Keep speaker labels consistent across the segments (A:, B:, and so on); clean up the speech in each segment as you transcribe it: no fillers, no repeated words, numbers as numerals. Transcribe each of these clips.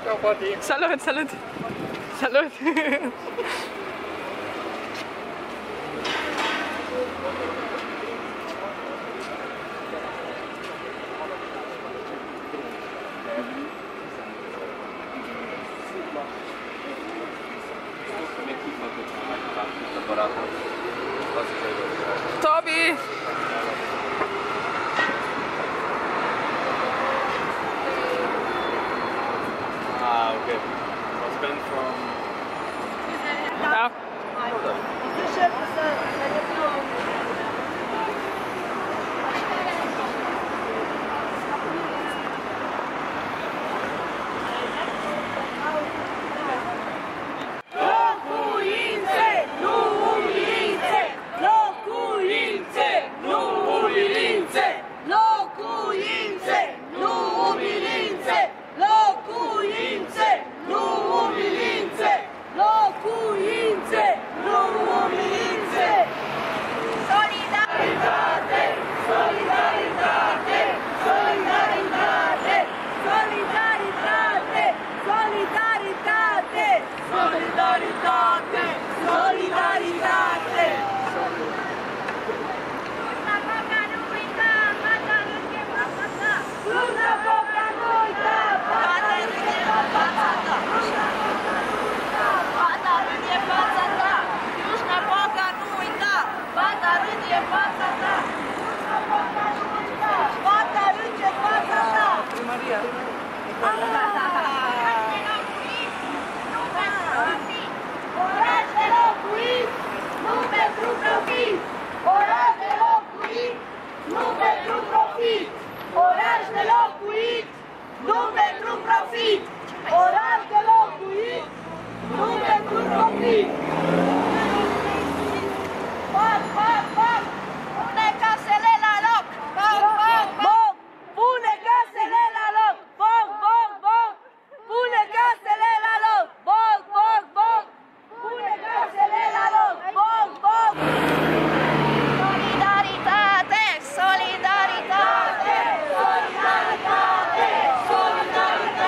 A: Ciao Pati.
B: Salut, salut. Salut. Toby!
A: Ah, okay. Was Ben from...
B: Ja.
C: Oraș de locuit, nu pentru profit! Oraș de locuit, nu pentru profit! Pac, pac, pac! Pune casele la loc! Pac, pac, pac! Pune casele la loc! Pac, pac, pac! Pune casele la loc! Pac, pac, pac! Pune casele la loc! Pac, pac! Solidaritate! Solidaritate! Solidaritate! Solidaritate!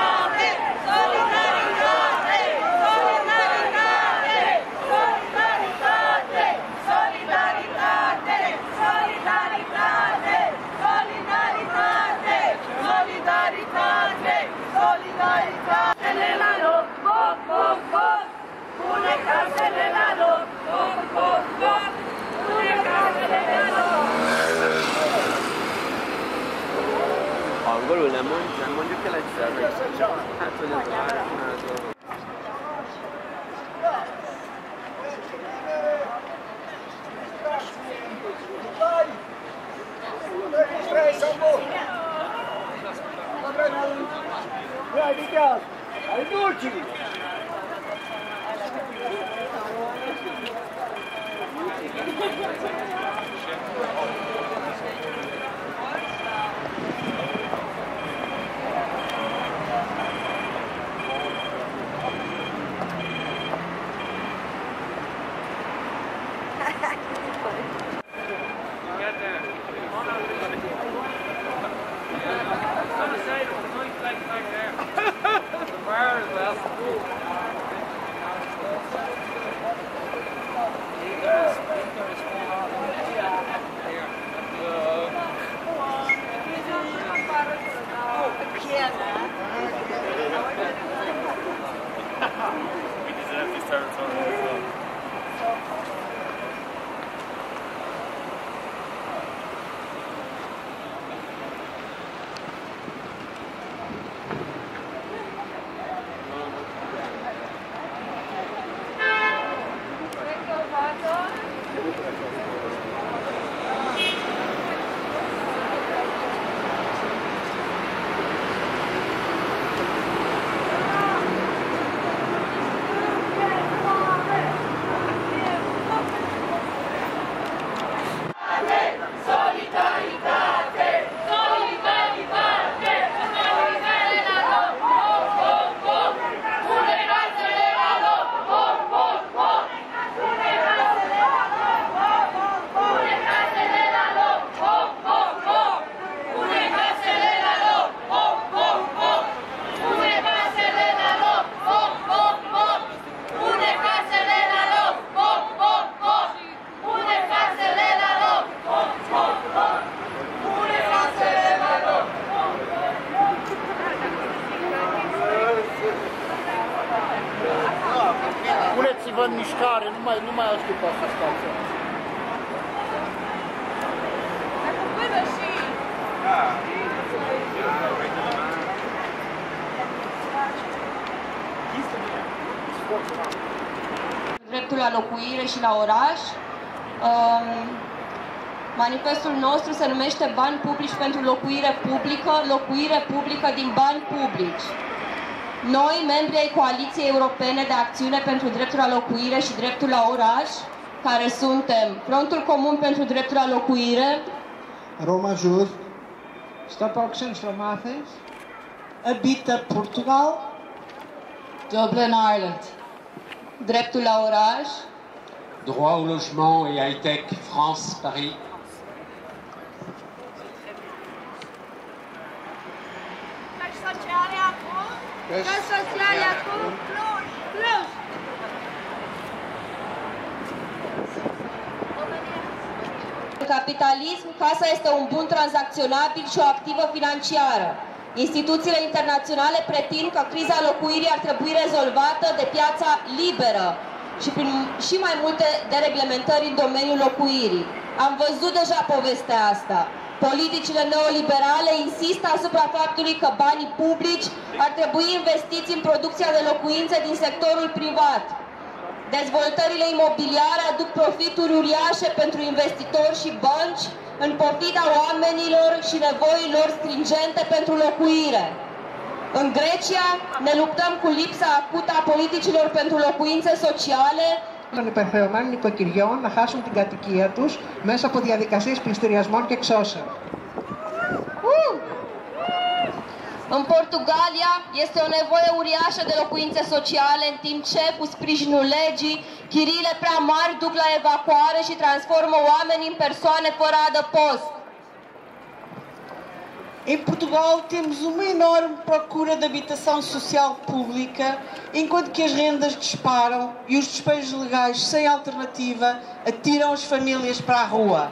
C: Solidaritate! Solidaritate! Solidaritate! Solidaritate! Solidaritate! Solidaritate! Solidaritate! La loc! Poc, poc, poc! Pune casele la loc! Poc, poc, poc! Pune casele la loc!
A: Angolul nem mondjuk el egyszer, meg hát hogy az a városnál. We deserve this territory as well.
D: în mișcare, nu mai aștept asta spațiu.
C: Dreptul la locuire și la oraș. Manifestul nostru se numește Bani publici pentru locuire publică din bani publici. Noi, membrii ai Coaliției Europene de Acțiune pentru Dreptul la Locuire și Dreptul la Oraș, care suntem Frontul Comun pentru Dreptul la Locuire,
E: Roma Just, Stop Auctions from Athens, Habita Portugal,
C: Dublin, Ireland, Dreptul la Oraș,
F: Droit au logement et high-tech France, Paris.
C: În capitalism, casa este un bun tranzacționabil și o activă financiară. Instituțiile internaționale pretind că criza locuirii ar trebui rezolvată de piața liberă și prin și mai multe dereglementări în domeniul locuirii. Am văzut deja povestea asta. Politicile neoliberale insistă asupra faptului că banii publici ar trebui investiți în producția de locuințe din sectorul privat. Dezvoltările imobiliare aduc profituri uriașe pentru investitori și bănci, în pofida oamenilor și nevoilor stringente pentru locuire. În Grecia ne luptăm cu lipsa acută a politicilor pentru locuințe sociale,
E: των υπερχρεωμένων οικοκυριών να χάσουν την κατοικία τους μέσα από διαδικασίες πληστηριασμών και εξώσεων.
C: În Portugalia este o nevoie uriașă de locuințe sociale, în timp ce, cu sprijinul legii, chiriile prea mari duc la evacuare și transformă oamenii în persoane fără adăpost.
G: Em Portugal temos uma enorme procura de habitação social pública, enquanto que as rendas disparam e os despejos legais sem alternativa atiram as famílias para a rua.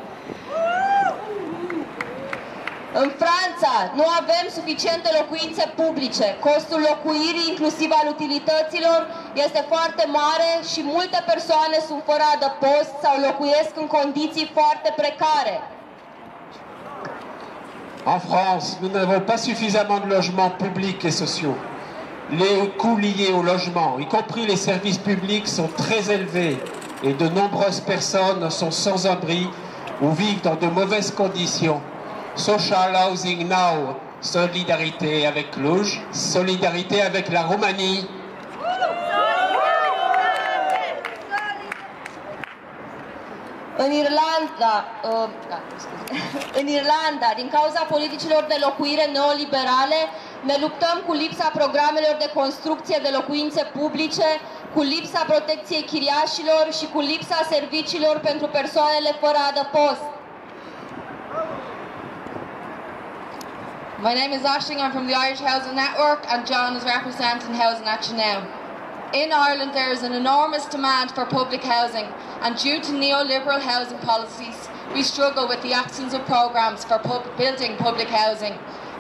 C: În Franța nu avem suficiente locuințe publice. Costul locuirii, inclusiv al utilităților, este foarte mare și multe persoane sunt fără adăpost sau locuiesc în condiții foarte precare.
F: En France, nous n'avons pas suffisamment de logements publics et sociaux. Les coûts liés au logement, y compris les services publics, sont très élevés et de nombreuses personnes sont sans abri ou vivent dans de mauvaises conditions. Social Housing Now, solidarité avec Cluj, solidarité avec la Roumanie.
C: În Irlanda, din cauza politicilor de locuire neoliberale, ne luptăm cu lipsa programelor de construcție de locuințe publice, cu lipsa protecției chiriașilor și cu lipsa serviciilor pentru persoanele fără adăpost.
H: My name is Aisling, I'm from the Irish Housing Network, and John is representing Housing Action Now. In Ireland there is an enormous demand for public housing, and due to neoliberal housing policies we struggle with the absence of programmes for building public housing,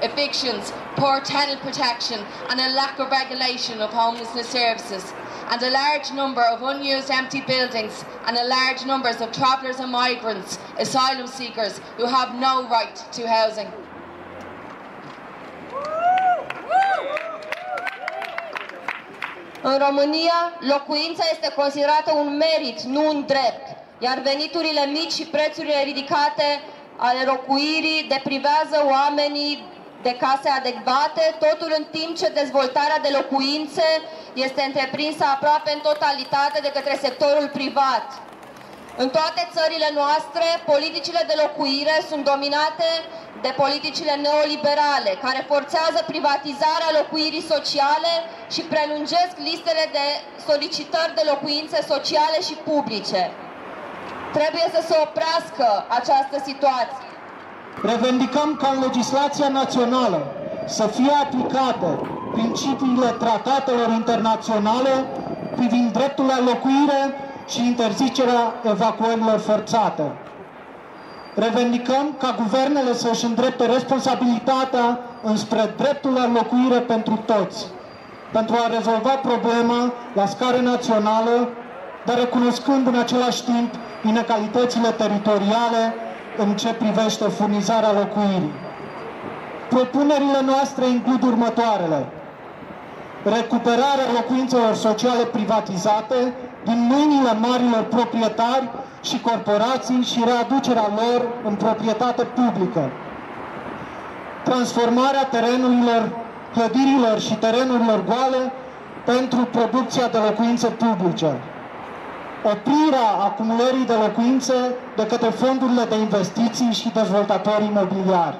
H: evictions, poor tenant protection and a lack of regulation of homelessness services, and a large number of unused empty buildings and a large numbers of travellers and migrants, asylum seekers who have no right to housing.
C: În România, locuința este considerată un merit, nu un drept, iar veniturile mici și prețurile ridicate ale locuirii deprivează oamenii de case adecvate, totul în timp ce dezvoltarea de locuințe este întreprinsă aproape în totalitate de către sectorul privat. În toate țările noastre, politicile de locuire sunt dominate de politicile neoliberale, care forțează privatizarea locuirii sociale și prelungesc listele de solicitări de locuințe sociale și publice. Trebuie să se oprească această situație.
E: Revendicăm ca în legislația națională să fie aplicate principiile tratatelor internaționale privind dreptul la locuire și interzicerea evacuărilor forțate. Revendicăm ca guvernele să-și îndrepte responsabilitatea înspre dreptul la locuire pentru toți, pentru a rezolva problema la scară națională
I: dar recunoscând în același timp inegalitățile teritoriale în ce privește furnizarea locuirii. Propunerile noastre includ următoarele: recuperarea locuințelor sociale privatizate din mâinile marilor proprietari și corporații și readucerea lor în proprietate publică, transformarea terenurilor, clădirilor și terenurilor goale pentru producția de locuințe publice, oprirea acumulării de locuințe de către fondurile de investiții și dezvoltatori imobiliari,